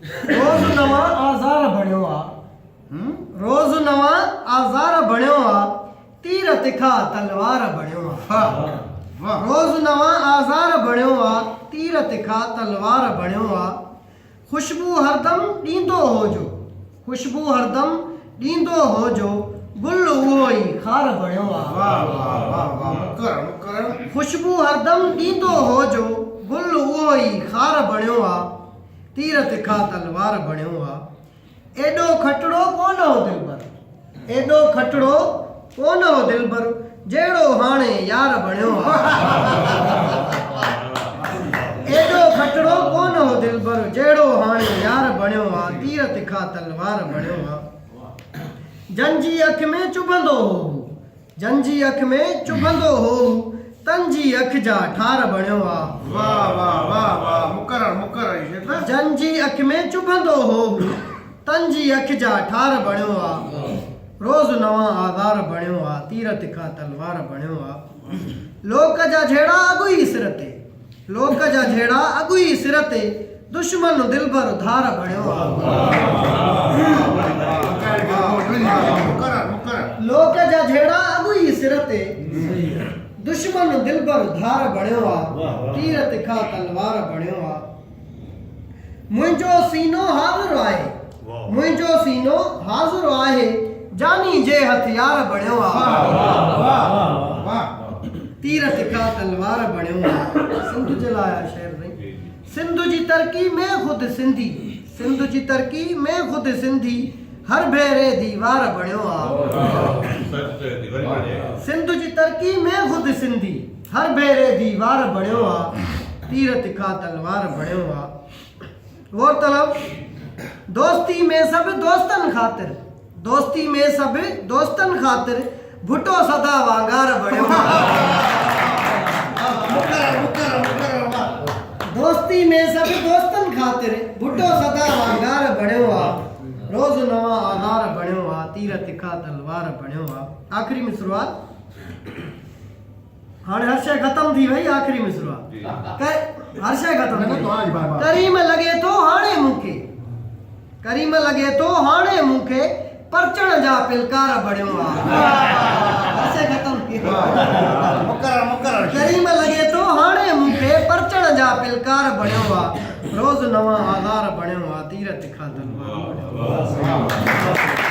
रोज़ नवा आज़ार बणियो आ रोज़ नवा आज़ार बणियो आ तीर तिखा तलवार बणियो आ रोज़ नवा आज़ार बणियो आ तीर तिखा तलवार बणियो आ खुशबू हरदम ॾींदो होजो खुशबू हरदम ॾींदो होजो गुल उहो ई खार बणियो आ खुशबू हरदम ॾींदो होजो गुल उहो ई खार बणियो आ तीर तिखा तलवार बणियो आ एॾो खटड़ो कोन हो दिलबर एॾो खटड़ो कोन हो दिलबर जहिड़ो हाणे यार बणियो आ एॾो खटड़ो कोन हो दिलबर जहिड़ो हाणे यार बणियो आ तीर तिखा तलवार बणियो आ जंजी अख में चुभंदो हो जंजी अख में चुभंदो हो तंजी अख जा ठार बणियो आ वाह वाह वाह वाह मुकरर जंजी अख में चुभंदो हो तंजी अख जा ठार बणियो आ रोज़ नवा आज़ार बणियो आ तीर तिखा तलवार बणियो आ लोक जा झेड़ा अगुई सिर ते लोक जा झेड़ा अगुई सिर ते दुश्मन दिलबर धार बणियो आ लोक जा झेड़ा अगुई सिर ते दुश्मन दिलबर धार बणियो आ तीर तिखा तलवार बणियो आ मुंहिंजो सीनो हाज़िर आहे मुंहिंजो सीनो हाज़िर आहे जानी जे हथियार बणियो आ तीर तिखा तलवार बणियो आ सिंध जे लाइ शेर नहीं सिंध जी तरक्की में खुद सिंधी सिंध जी तरक्की में खुद सिंधी हर भेरे दीवार बणियो आ सिंध जी तरक्की में खुद सिंधी हर भेरे दीवार बणियो आ तीर तिखा तलवार बणियो आ गौरतलब दोस्ती में सब दोस्तन खातिर दोस्ती में सब दोस्तन खातिर भुट्टो सदा वांगार बणियो दोस्ती में सब दोस्तन खातिर भुट्टो सदा वांगार बणियो आ रोज़ नवा आज़ार बणियो आ तीर तिखा तलवार बणियो आ आखिरी में शुरुआत हाणे हर शइ ख़त्म थी वई आखिरी में शुरुआत हर शइ ख़त्म करीम लगे तो हाणे मूंखे करीम लगे तो हाणे मूंखे परचण जा पिलकार बणियो आ हर शइ ख़त्म थी करीम लगे तो हाणे मूंखे परचण जा पिलकार बणियो आ रोज़ नवा आज़ार बणियो आ तीर तिखा तलवार बणियो आ